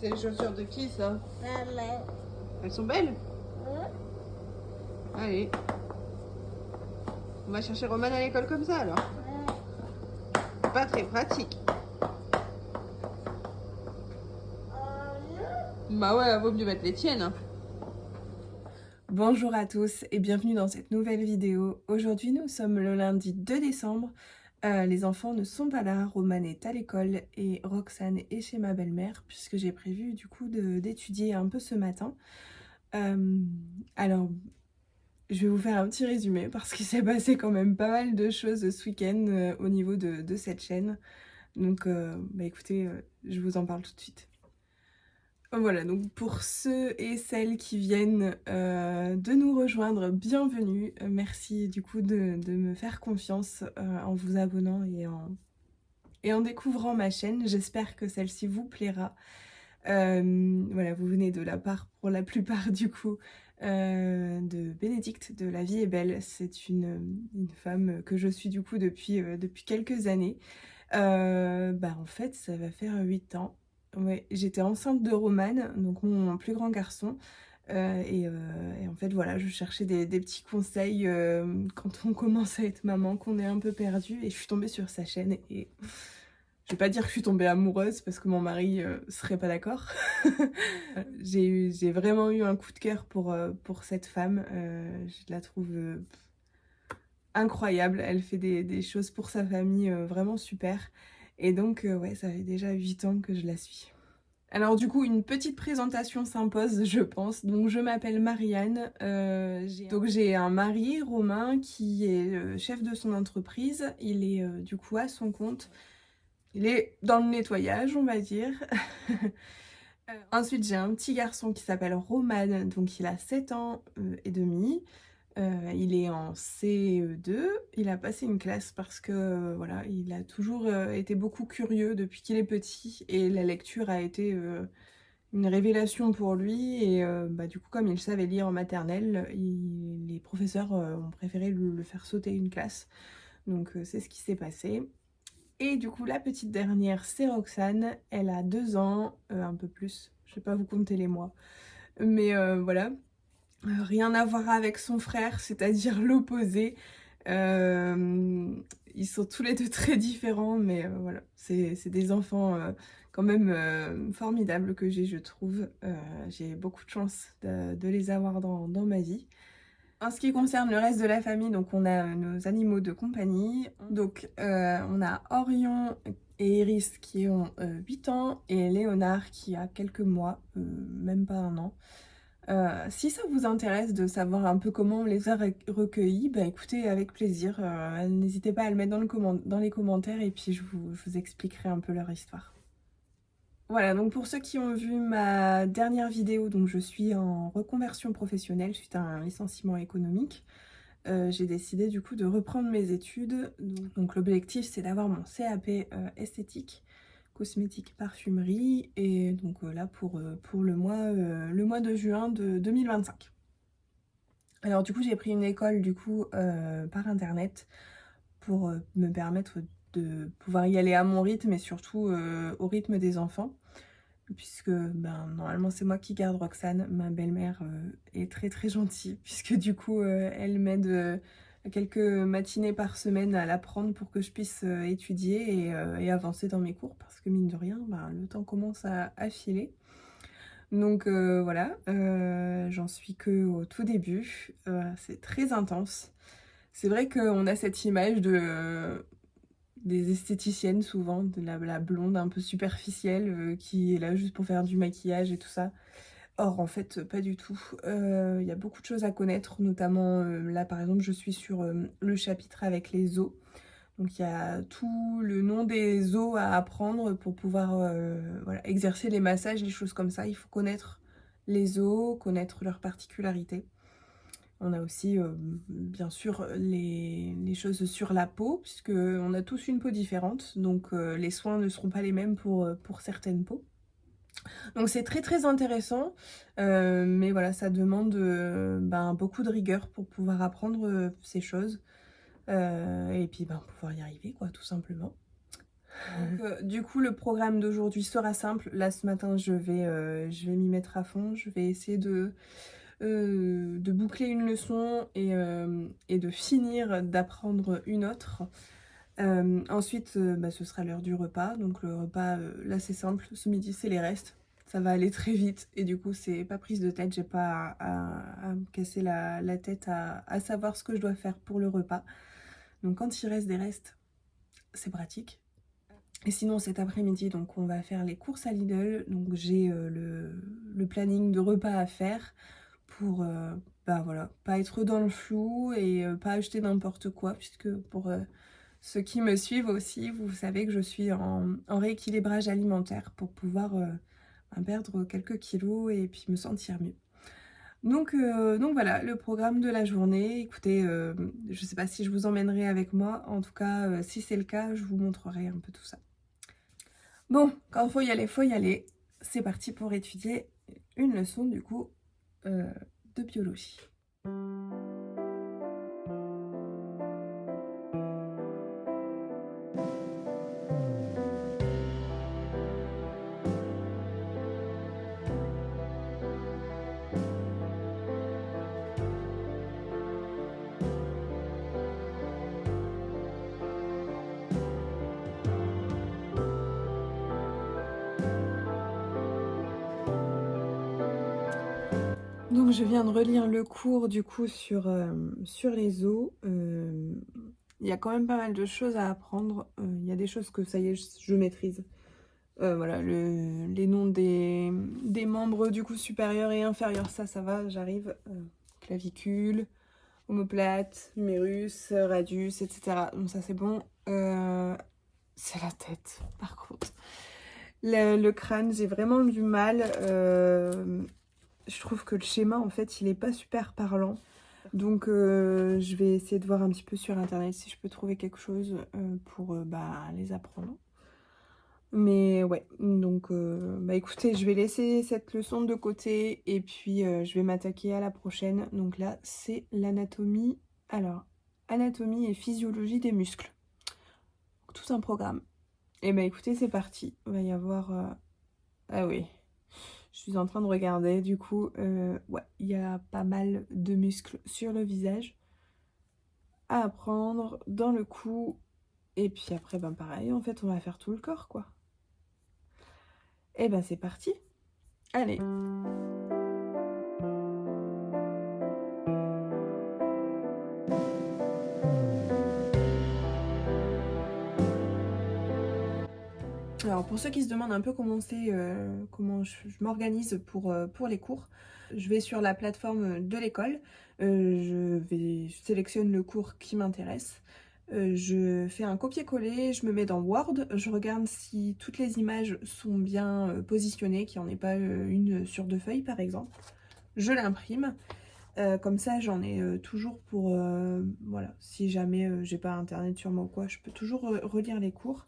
C'est les chaussures de qui ça? Maman. Elles sont belles? Hein? Allez. On va chercher Roman à l'école comme ça alors. Pas très pratique. Bah ouais, vaut mieux mettre les tiennes. Bonjour à tous et bienvenue dans cette nouvelle vidéo. Aujourd'hui nous sommes le lundi 2 décembre. Les enfants ne sont pas là, Roman est à l'école et Roxane est chez ma belle-mère puisque j'ai prévu du coup d'étudier un peu ce matin. Alors je vais vous faire un petit résumé parce qu'il s'est passé quand même pas mal de choses ce week-end au niveau de cette chaîne. Donc bah écoutez, je vous en parle tout de suite. Voilà, donc pour ceux et celles qui viennent de nous rejoindre, bienvenue. Merci du coup de me faire confiance en vous abonnant et en découvrant ma chaîne. J'espère que celle-ci vous plaira. Voilà, vous venez de la part pour la plupart du coup de Bénédicte de La Vie est Belle. C'est une femme que je suis du coup depuis quelques années. Bah en fait ça va faire 8 ans. Ouais, j'étais enceinte de Roman, donc mon plus grand garçon. Et en fait voilà, je cherchais des petits conseils quand on commence à être maman, qu'on est un peu perdu, et je suis tombée sur sa chaîne et je vais pas dire que je suis tombée amoureuse parce que mon mari serait pas d'accord. J'ai vraiment eu un coup de cœur pour cette femme. Je la trouve incroyable. Elle fait des choses pour sa famille vraiment super. Et donc ouais, ça fait déjà 8 ans que je la suis. Alors du coup, une petite présentation s'impose, je pense. Donc je m'appelle Marianne. Donc j'ai un mari, Romain, qui est chef de son entreprise. Il est du coup à son compte. Il est dans le nettoyage, on va dire. Ensuite, j'ai un petit garçon qui s'appelle Roman, donc il a 7 ans et demi. Il est en CE2. Il a passé une classe parce que voilà, il a toujours été beaucoup curieux depuis qu'il est petit et la lecture a été une révélation pour lui. Et bah, du coup, comme il savait lire en maternelle, les professeurs ont préféré le faire sauter une classe. Donc c'est ce qui s'est passé. Et du coup, la petite dernière, c'est Roxane. Elle a 2 ans, un peu plus. Je vais pas vous compter les mois. Mais voilà. Rien à voir avec son frère, c'est-à-dire l'opposé. Ils sont tous les deux très différents, mais voilà. C'est des enfants quand même formidables que j'ai, je trouve. J'ai beaucoup de chance de les avoir dans ma vie. En ce qui concerne le reste de la famille, donc on a nos animaux de compagnie. Donc on a Orion et Iris qui ont 8 ans et Léonard qui a quelques mois, même pas un an. Si ça vous intéresse de savoir un peu comment on les a recueillis, bah écoutez, avec plaisir. N'hésitez pas à le mettre dans les commentaires et puis je vous expliquerai un peu leur histoire. Voilà, donc pour ceux qui ont vu ma dernière vidéo, donc je suis en reconversion professionnelle suite à un licenciement économique. J'ai décidé du coup de reprendre mes études. Donc l'objectif c'est d'avoir mon CAP esthétique, cosmétique, parfumerie, et donc là pour le mois de juin de 2025. Alors du coup j'ai pris une école du coup par internet pour me permettre de pouvoir y aller à mon rythme et surtout au rythme des enfants. Puisque ben, normalement c'est moi qui garde Roxane, ma belle-mère est très très gentille puisque du coup elle m'aide quelques matinées par semaine à l'apprendre pour que je puisse étudier et avancer dans mes cours parce que mine de rien ben, le temps commence à filer. Donc voilà, j'en suis que au tout début, c'est très intense. C'est vrai qu'on a cette image des esthéticiennes souvent, de la blonde un peu superficielle qui est là juste pour faire du maquillage et tout ça. Or en fait pas du tout. Il y a beaucoup de choses à connaître, notamment là par exemple je suis sur le chapitre avec les os. Donc il y a tout le nom des os à apprendre pour pouvoir voilà, exercer les massages, les choses comme ça. Il faut connaître les os, connaître leurs particularités. On a aussi bien sûr les choses sur la peau, puisque on a tous une peau différente, donc les soins ne seront pas les mêmes pour certaines peaux. Donc c'est très très intéressant, mais voilà, ça demande ben, beaucoup de rigueur pour pouvoir apprendre ces choses, et puis ben, pouvoir y arriver quoi, tout simplement. Donc, du coup, le programme d'aujourd'hui sera simple. Là, ce matin, je vais m'y mettre à fond. Je vais essayer de boucler une leçon et de finir d'apprendre une autre. Ensuite, bah, ce sera l'heure du repas. Donc le repas, là, c'est simple. Ce midi, c'est les restes. Ça va aller très vite et du coup, c'est pas prise de tête. J'ai pas à me casser la tête à savoir ce que je dois faire pour le repas. Donc quand il reste des restes, c'est pratique. Et sinon, cet après-midi, donc on va faire les courses à Lidl. Donc j'ai le planning de repas à faire pour bah voilà, pas être dans le flou et pas acheter n'importe quoi, puisque pour ceux qui me suivent aussi, vous savez que je suis en rééquilibrage alimentaire pour pouvoir perdre quelques kilos et puis me sentir mieux. Donc voilà, le programme de la journée. Écoutez, je sais pas si je vous emmènerai avec moi. En tout cas, si c'est le cas, je vous montrerai un peu tout ça. Bon, quand il faut y aller. C'est parti pour étudier une leçon du coup de biologie. Donc je viens de relire le cours du coup sur les os. Il y a quand même pas mal de choses à apprendre. Il y a des choses que ça y est, je maîtrise. Voilà, les noms des membres du coup supérieur et inférieur, ça va, j'arrive. Clavicule, omoplate, humérus, radius, etc. Donc ça c'est bon. C'est la tête, par contre. Le crâne, j'ai vraiment du mal. Je trouve que le schéma, en fait, il est pas super parlant. Donc, je vais essayer de voir un petit peu sur Internet si je peux trouver quelque chose pour bah, les apprendre. Mais ouais, donc, bah écoutez, je vais laisser cette leçon de côté et puis je vais m'attaquer à la prochaine. Donc là, c'est l'anatomie. Alors, anatomie et physiologie des muscles. Tout un programme. Et bah écoutez, c'est parti. Il va y avoir... Ah oui. Je suis en train de regarder, du coup, ouais, il y a pas mal de muscles sur le visage à apprendre, dans le cou, et puis après, ben pareil, en fait, on va faire tout le corps, quoi. Et ben c'est parti. Allez. Alors pour ceux qui se demandent un peu comment comment je m'organise pour les cours, je vais sur la plateforme de l'école, je sélectionne le cours qui m'intéresse, je fais un copier-coller, je me mets dans Word, je regarde si toutes les images sont bien positionnées, qu'il n'y en ait pas une sur 2 feuilles par exemple. Je l'imprime, comme ça j'en ai toujours pour, voilà, si jamais j'ai pas internet sur moi ou quoi, je peux toujours relire les cours.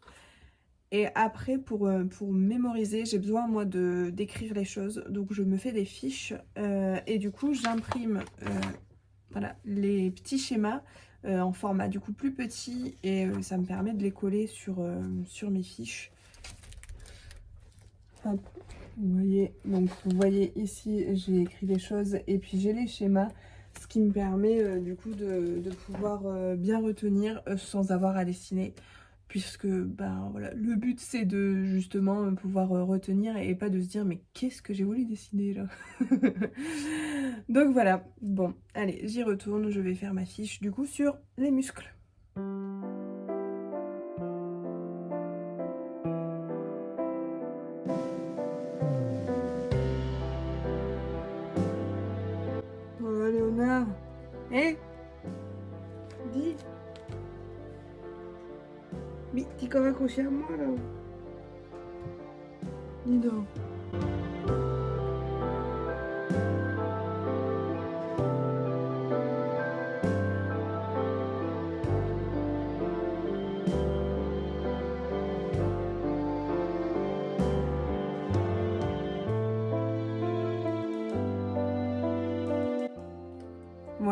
Et après, pour mémoriser, j'ai besoin, moi, d'écrire les choses. Donc, je me fais des fiches et du coup, j'imprime voilà, les petits schémas en format du coup plus petit et ça me permet de les coller sur mes fiches. Hop, vous voyez ici, j'ai écrit les choses et puis j'ai les schémas, ce qui me permet du coup de pouvoir bien retenir sans avoir à dessiner. Puisque ben voilà, le but c'est de justement pouvoir retenir et pas de se dire mais qu'est-ce que j'ai voulu dessiner là. Donc voilà, bon, allez, j'y retourne, je vais faire ma fiche du coup sur les muscles. Oh Léonard, hé, dis, mais t'es comme accroché à moi là. Dis donc.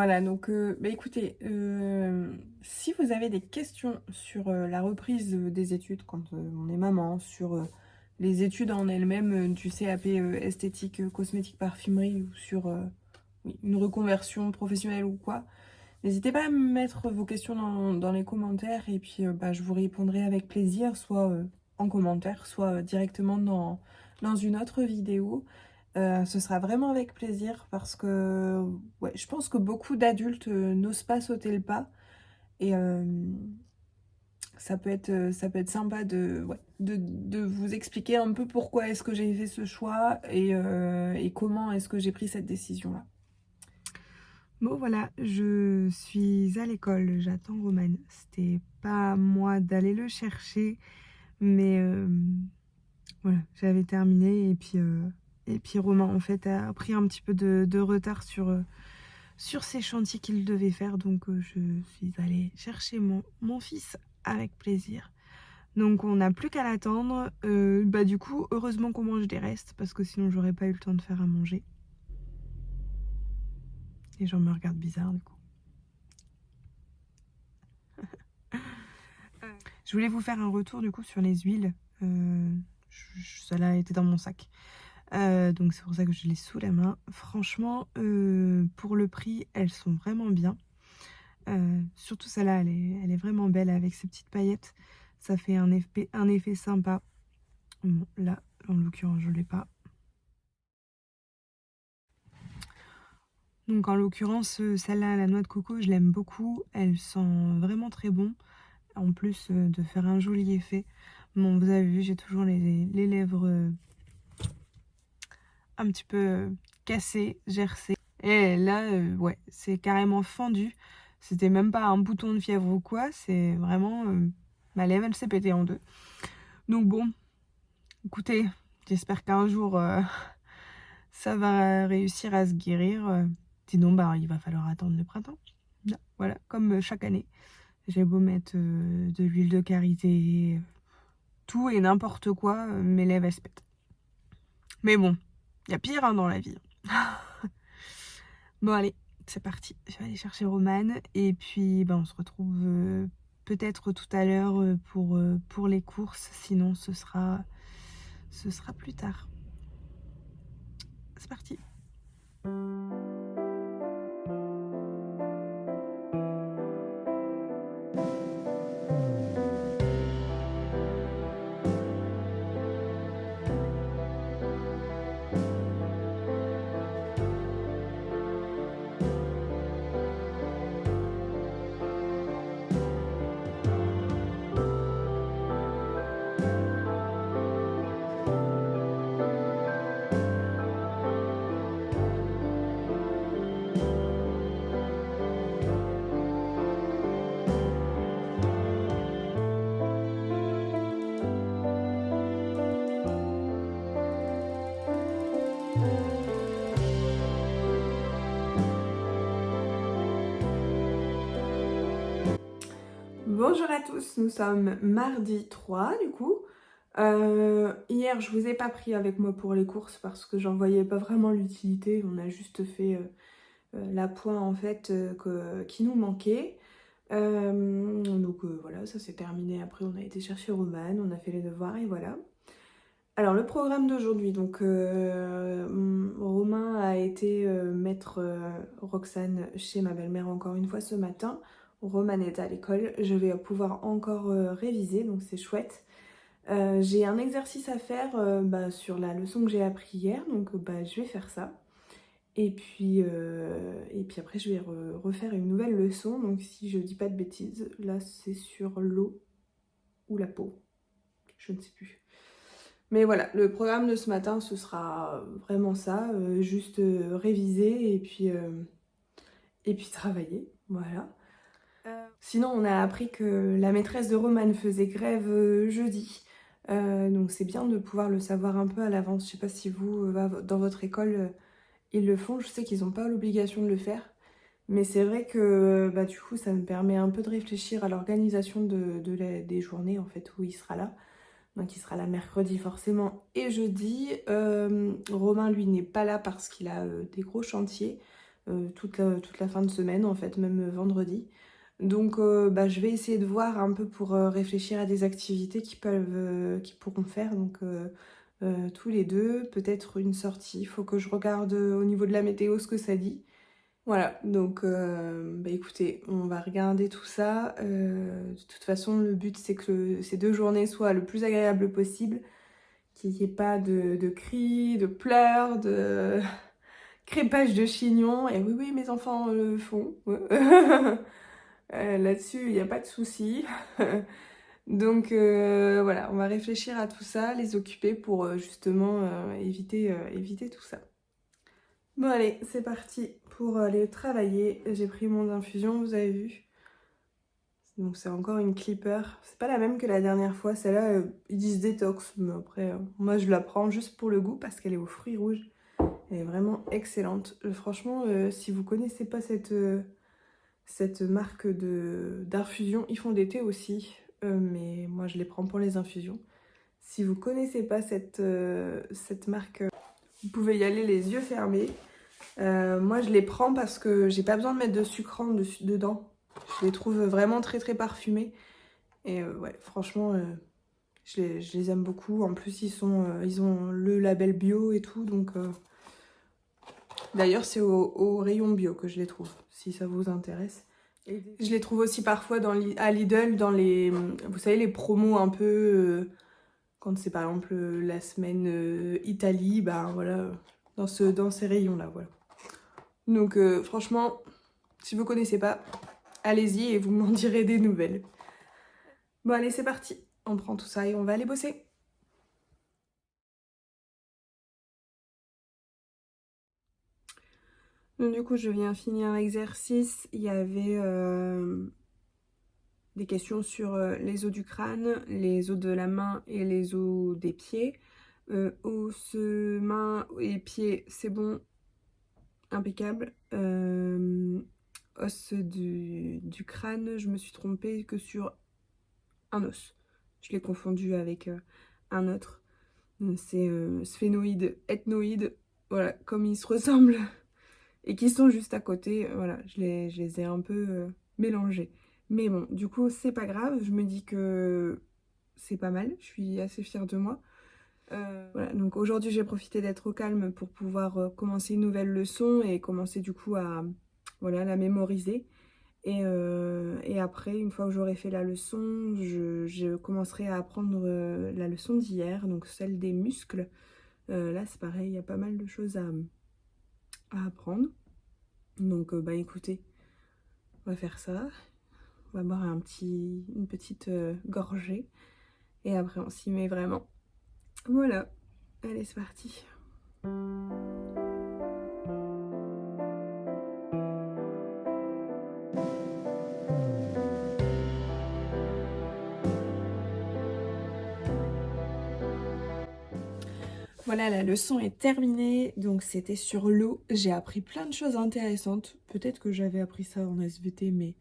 Voilà, donc écoutez, si vous avez des questions sur, la reprise, des études quand, on est maman, sur, les études en elles-mêmes, du CAP, esthétique, cosmétique, parfumerie ou sur, oui, une reconversion professionnelle ou quoi, n'hésitez pas à me mettre vos questions dans les commentaires et puis, je vous répondrai avec plaisir, soit, en commentaire, soit, directement dans une autre vidéo. Ce sera vraiment avec plaisir parce que, ouais, je pense que beaucoup d'adultes, n'osent pas sauter le pas et ça peut être sympa de ouais, de vous expliquer un peu pourquoi est-ce que j'ai fait ce choix et comment est-ce que j'ai pris cette décision-là. Bon voilà, je suis à l'école, j'attends Roman. C'était pas à moi d'aller le chercher, mais voilà, j'avais terminé et puis Romain en fait a pris un petit peu de retard sur ces chantiers qu'il devait faire, donc je suis allée chercher mon fils avec plaisir. Donc on n'a plus qu'à l'attendre. Du coup, heureusement qu'on mange des restes parce que sinon j'aurais pas eu le temps de faire à manger. Les gens me regardent bizarre du coup. Je voulais vous faire un retour du coup sur les huiles. Ça a été dans mon sac. Donc c'est pour ça que je l'ai sous la main. Franchement, pour le prix, elles sont vraiment bien. Surtout celle-là, elle est vraiment belle avec ses petites paillettes. Ça fait un effet sympa. Bon, là, en l'occurrence, je ne l'ai pas. Donc en l'occurrence, celle-là, la noix de coco, je l'aime beaucoup. Elle sent vraiment très bon. En plus de faire un joli effet. Bon, vous avez vu, j'ai toujours les lèvres un petit peu cassées, gercées. Et là, ouais, c'est carrément fendu. C'était même pas un bouton de fièvre ou quoi. C'est vraiment... ma lèvre, elle s'est pétée en deux. Donc bon, écoutez, j'espère qu'un jour, ça va réussir à se guérir. Sinon, il va falloir attendre le printemps. Voilà, comme chaque année. J'ai beau mettre de l'huile de karité, tout et n'importe quoi, mes lèvres, elles se pètent. Mais bon, il y a pire dans la vie. Bon, allez, c'est parti. Je vais aller chercher Romane. Et puis, on se retrouve peut-être tout à l'heure pour les courses. Sinon, ce sera plus tard. C'est parti. Bonjour à tous, nous sommes mardi 3 du coup. Hier je vous ai pas pris avec moi pour les courses parce que j'en voyais pas vraiment l'utilité. On a juste fait la pointe en fait qui nous manquait. Voilà, ça s'est terminé. Après on a été chercher Roman, on a fait les devoirs et voilà. Alors le programme d'aujourd'hui, donc Romain a été mettre Roxane chez ma belle-mère encore une fois ce matin. Roman est à l'école, je vais pouvoir encore réviser, donc c'est chouette. J'ai un exercice à faire sur la leçon que j'ai appris hier, donc je vais faire ça. Et puis après je vais refaire une nouvelle leçon, donc si je dis pas de bêtises, là c'est sur l'eau ou la peau, je ne sais plus. Mais voilà, le programme de ce matin, ce sera vraiment ça, juste réviser et puis travailler, voilà. Sinon, on a appris que la maîtresse de Romane faisait grève jeudi, donc c'est bien de pouvoir le savoir un peu à l'avance. Je sais pas si vous, dans votre école, ils le font, je sais qu'ils n'ont pas l'obligation de le faire, mais c'est vrai que du coup, ça me permet un peu de réfléchir à l'organisation des journées en fait où il sera là. Donc il sera là mercredi forcément et jeudi. Romain lui n'est pas là parce qu'il a des gros chantiers. toute la fin de semaine en fait, même vendredi. Donc je vais essayer de voir un peu pour réfléchir à des activités qui pourront faire donc tous les deux, peut-être une sortie. Il faut que je regarde au niveau de la météo ce que ça dit. Voilà, donc écoutez, on va regarder tout ça. De toute façon, le but c'est que ces 2 journées soient le plus agréables possible, qu'il n'y ait pas de cris, de pleurs, de crépage de chignons. Et oui, oui, mes enfants le font. Là-dessus, il n'y a pas de souci. Donc voilà, on va réfléchir à tout ça, les occuper pour justement éviter tout ça. Bon allez, c'est parti pour aller travailler. J'ai pris mon infusion, vous avez vu. Donc c'est encore une clipper. C'est pas la même que la dernière fois. Celle-là, ils disent détox. Mais après, moi je la prends juste pour le goût parce qu'elle est aux fruits rouges. Elle est vraiment excellente. Franchement, si vous connaissez pas cette marque d'infusion, ils font des thés aussi. Mais moi je les prends pour les infusions. Si vous connaissez pas cette marque, vous pouvez y aller les yeux fermés. Moi je les prends parce que j'ai pas besoin de mettre de sucrant dedans. Je les trouve vraiment très très parfumés. Et ouais, franchement, je les aime beaucoup. En plus, ils ont le label bio et tout. Donc, d'ailleurs, c'est au rayon bio que je les trouve, si ça vous intéresse. Et je les trouve aussi parfois à Lidl, dans vous savez, les promos un peu... quand c'est par exemple la semaine Italie, bah voilà, dans ces rayons-là, voilà. Donc franchement, si vous connaissez pas, allez-y et vous m'en direz des nouvelles. Bon allez, c'est parti. On prend tout ça et on va aller bosser. Donc du coup, je viens finir l'exercice. Il y avait des questions sur les os du crâne, les os de la main et les os des pieds. Os, main et pieds, c'est bon, impeccable. Os du crâne, je me suis trompée que sur un os. Je l'ai confondu avec un autre. C'est sphénoïde, ethnoïde, voilà, comme ils se ressemblent et qui sont juste à côté, voilà, je les ai un peu mélangés. Mais bon, du coup, c'est pas grave, je me dis que c'est pas mal, je suis assez fière de moi. Voilà, donc aujourd'hui j'ai profité d'être au calme pour pouvoir commencer une nouvelle leçon et commencer du coup à voilà, la mémoriser. Et après, une fois que j'aurai fait la leçon, je commencerai à apprendre la leçon d'hier, donc celle des muscles. Là c'est pareil, il y a pas mal de choses à apprendre. Donc écoutez, on va faire ça. On va boire une petite gorgée. Et après on s'y met vraiment. Voilà, allez c'est parti. Voilà, la leçon est terminée, donc c'était sur l'eau. J'ai appris plein de choses intéressantes. Peut-être que j'avais appris ça en SVT, mais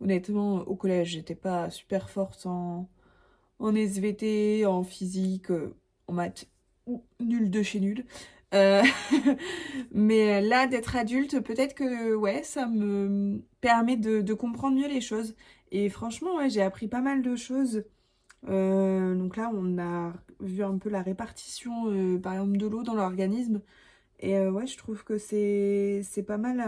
honnêtement, au collège, j'étais pas super forte en SVT, en physique, en maths, nul de chez nul. Euh, mais là, d'être adulte, peut-être que ouais, ça me permet de comprendre mieux les choses. Et franchement, ouais, j'ai appris pas mal de choses. Donc là, on a vu un peu la répartition, par exemple, de l'eau dans l'organisme. Et ouais, je trouve que c'est pas mal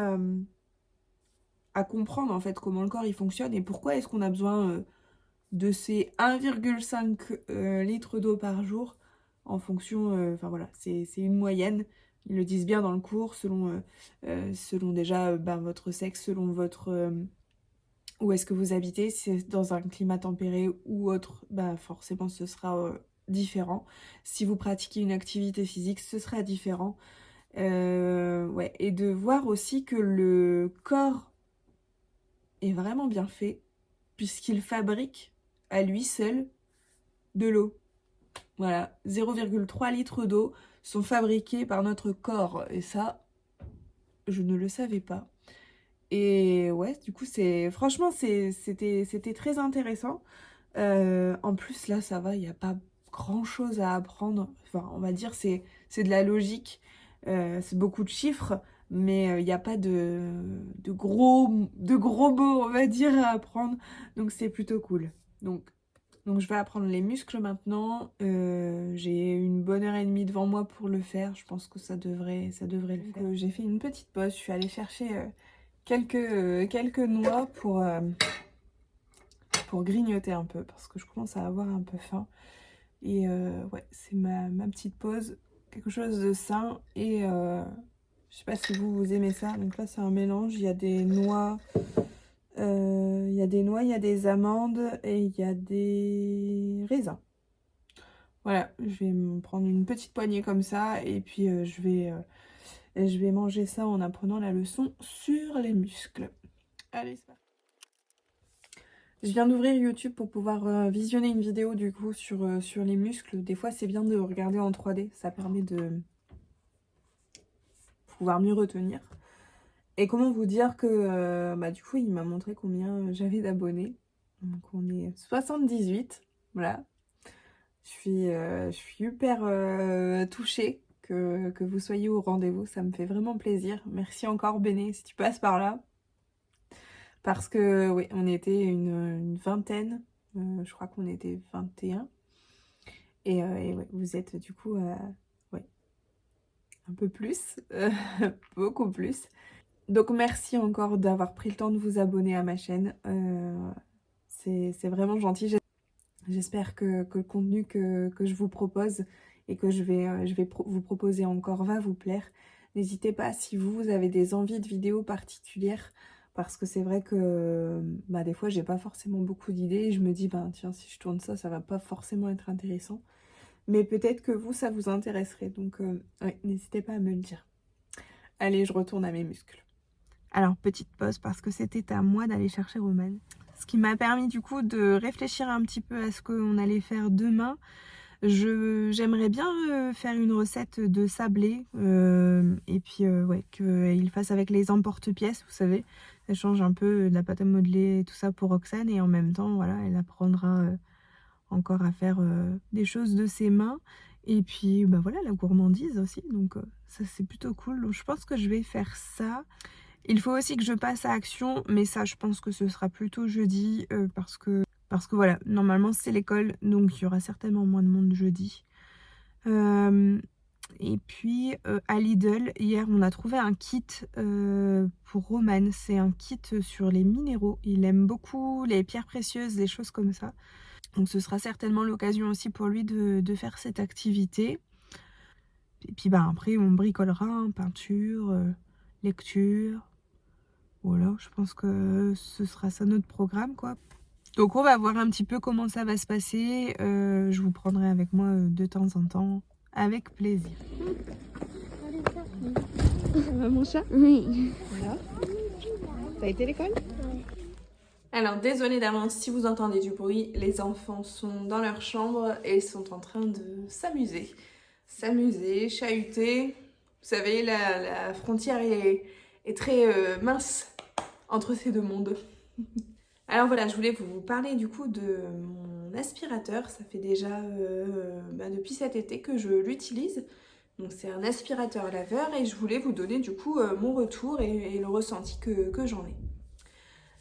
à comprendre, en fait, comment le corps il fonctionne et pourquoi est-ce qu'on a besoin de ces 1,5 litres d'eau par jour en fonction, enfin voilà, c'est une moyenne. Ils le disent bien dans le cours, selon déjà votre sexe, selon où est-ce que vous habitez, si c'est dans un climat tempéré ou autre, forcément ce sera différent. Si vous pratiquez une activité physique, ce sera différent. Ouais. Et de voir aussi que le corps est vraiment bien fait, puisqu'il fabrique à lui seul de l'eau. Voilà, 0,3 litres d'eau sont fabriqués par notre corps. Et ça, je ne le savais pas. Et ouais, du coup, franchement, c'était très intéressant. En plus, là, ça va, il n'y a pas grand-chose à apprendre. Enfin, on va dire, c'est de la logique. C'est beaucoup de chiffres. mais il n'y a pas de gros mots, on va dire, à apprendre. Donc c'est plutôt cool. Donc je vais apprendre les muscles maintenant. J'ai une bonne heure et demie devant moi pour le faire. Je pense que ça devrait le faire. J'ai fait une petite pause. Je suis allée chercher quelques noix pour grignoter un peu parce que je commence à avoir un peu faim. Et ouais, c'est ma petite pause. Quelque chose de sain. Et je sais pas si vous aimez ça. Donc là, c'est un mélange. Il y a des noix. Il y a des noix, il y a des amandes et il y a des raisins. Voilà, je vais me prendre une petite poignée comme ça et puis je vais manger ça en apprenant la leçon sur les muscles. Allez, c'est parti. Je viens d'ouvrir YouTube pour pouvoir visionner une vidéo du coup sur les muscles. Des fois, c'est bien de regarder en 3D, ça permet de pouvoir mieux retenir. Et comment vous dire que du coup, il m'a montré combien j'avais d'abonnés. Donc on est 78, voilà. Je suis hyper touchée que vous soyez au rendez-vous. Ça me fait vraiment plaisir. Merci encore, Béné, si tu passes par là. Parce que, oui, on était une vingtaine. Je crois qu'on était 21. Et ouais, vous êtes du coup, ouais, un peu plus. Beaucoup plus. Donc, merci encore d'avoir pris le temps de vous abonner à ma chaîne. C'est vraiment gentil. J'espère que le contenu que je vous propose et que je vais vous proposer encore va vous plaire. N'hésitez pas si vous avez des envies de vidéos particulières parce que c'est vrai que des fois j'ai pas forcément beaucoup d'idées et je me dis tiens, si je tourne ça, ça va pas forcément être intéressant. Mais peut-être que vous, ça vous intéresserait. Donc ouais, n'hésitez pas à me le dire. Allez, je retourne à mes muscles. Alors, petite pause parce que c'était à moi d'aller chercher Romane. Ce qui m'a permis du coup de réfléchir un petit peu à ce qu'on allait faire demain. J'aimerais bien faire une recette de sablé et puis ouais, qu'il fasse avec les emporte-pièces, vous savez. Ça change un peu de la pâte à modeler et tout ça pour Roxane et en même temps, voilà, elle apprendra encore à faire des choses de ses mains. Et puis voilà, la gourmandise aussi, donc ça c'est plutôt cool. Donc je pense que je vais faire ça. Il faut aussi que je passe à Action, mais ça je pense que ce sera plutôt jeudi parce que voilà, normalement c'est l'école, donc il y aura certainement moins de monde jeudi. Et puis à Lidl, hier on a trouvé un kit pour Roman. C'est un kit sur les minéraux. Il aime beaucoup les pierres précieuses, des choses comme ça. Donc ce sera certainement l'occasion aussi pour lui de faire cette activité. Et puis après on bricolera, hein, peinture, lecture. Voilà, je pense que ce sera ça notre programme quoi. Donc on va voir un petit peu comment ça va se passer. Je vous prendrai avec moi de temps en temps, avec plaisir. Ça va mon chat? Oui. Voilà. Ça a été l'école? Alors désolée d'avance si vous entendez du bruit, les enfants sont dans leur chambre et sont en train de s'amuser. Chahuter. Vous savez, la frontière est très mince entre ces deux mondes. Alors voilà, je voulais vous parler du coup de mon aspirateur. Ça fait déjà depuis cet été que je l'utilise. Donc c'est un aspirateur laveur et je voulais vous donner du coup mon retour et le ressenti que j'en ai.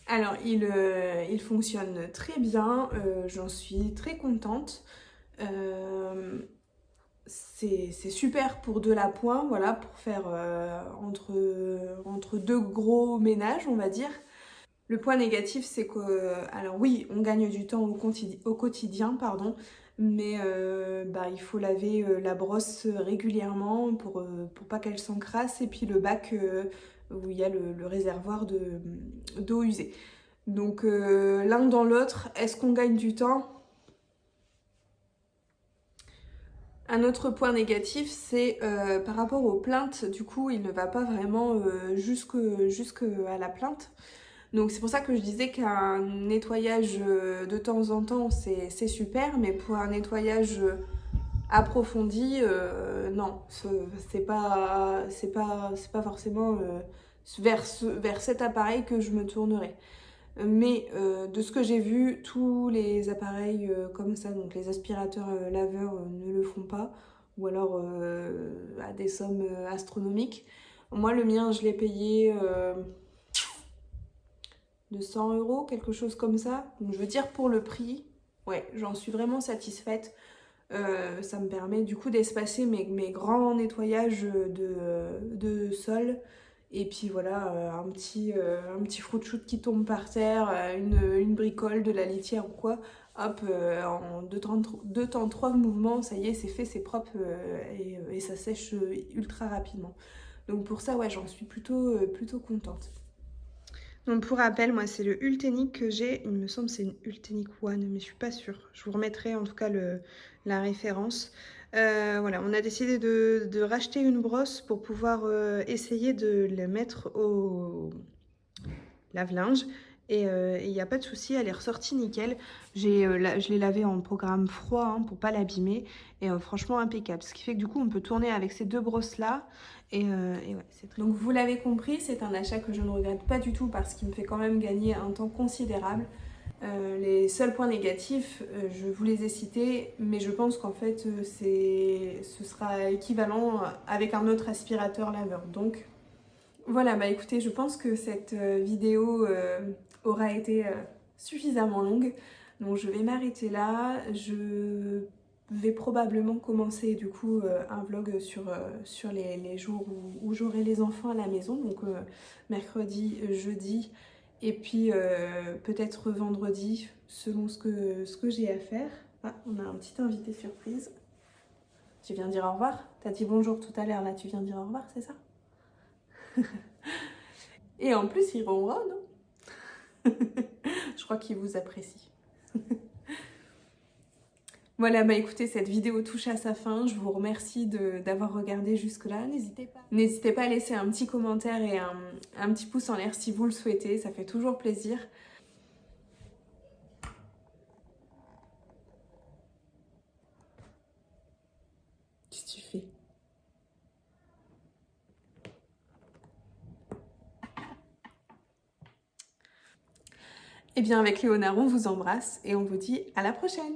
Alors il fonctionne très bien, j'en suis très contente. C'est super pour de l'appoint, voilà, pour faire entre deux gros ménages, on va dire. Le point négatif, c'est que, alors oui, on gagne du temps au quotidien, pardon, mais il faut laver la brosse régulièrement pour pas qu'elle s'encrasse, et puis le bac où il y a le réservoir d'eau usée. Donc l'un dans l'autre, est-ce qu'on gagne du temps? Un autre point négatif, c'est par rapport aux plaintes, du coup, il ne va pas vraiment jusqu'à la plainte. Donc c'est pour ça que je disais qu'un nettoyage de temps en temps, c'est super, mais pour un nettoyage approfondi, non, c'est pas forcément vers cet appareil que je me tournerai. Mais de ce que j'ai vu, tous les appareils comme ça, donc les aspirateurs laveurs ne le font pas, ou alors à des sommes astronomiques. Moi, le mien, je l'ai payé de 100 euros, quelque chose comme ça. Donc, je veux dire, pour le prix, ouais, j'en suis vraiment satisfaite. Ça me permet du coup d'espacer mes grands nettoyages de sol. Et puis voilà, un petit fruit-shoot qui tombe par terre, une bricole, de la litière ou quoi. Hop, en deux temps, trois mouvements, ça y est, c'est fait, c'est propre et ça sèche ultra rapidement. Donc pour ça, ouais, j'en suis plutôt contente. Donc pour rappel, moi c'est le Ultenic que j'ai, il me semble que c'est une Ultenic One, mais je suis pas sûre. Je vous remettrai en tout cas la référence. Voilà, on a décidé de racheter une brosse pour pouvoir essayer de la mettre au lave-linge. Et il n'y a pas de souci, elle est ressortie nickel. Je l'ai lavée en programme froid hein, pour pas l'abîmer. Et franchement impeccable. Ce qui fait que du coup on peut tourner avec ces deux brosses là. Et ouais, c'est très... Donc vous l'avez compris, c'est un achat que je ne regrette pas du tout parce qu'il me fait quand même gagner un temps considérable. Les seuls points négatifs, je vous les ai cités, mais je pense qu'en fait ce sera équivalent avec un autre aspirateur laveur. Donc voilà, bah écoutez, je pense que cette vidéo aura été suffisamment longue. Donc je vais m'arrêter là. Je vais probablement commencer du coup un vlog sur les jours où j'aurai les enfants à la maison. Donc mercredi, jeudi et puis peut-être vendredi selon ce que j'ai à faire. Ah, on a un petit invité surprise. Tu viens dire au revoir? T'as dit bonjour tout à l'heure, là tu viens dire au revoir, c'est ça? Et en plus, il ronronne. Je crois qu'il vous apprécie. Voilà, bah écoutez, cette vidéo touche à sa fin. Je vous remercie d'avoir regardé jusque-là. N'hésitez pas à laisser un petit commentaire et un petit pouce en l'air si vous le souhaitez. Ça fait toujours plaisir. Qu'est-ce que tu fais? Eh bien, avec Léonard, on vous embrasse et on vous dit à la prochaine.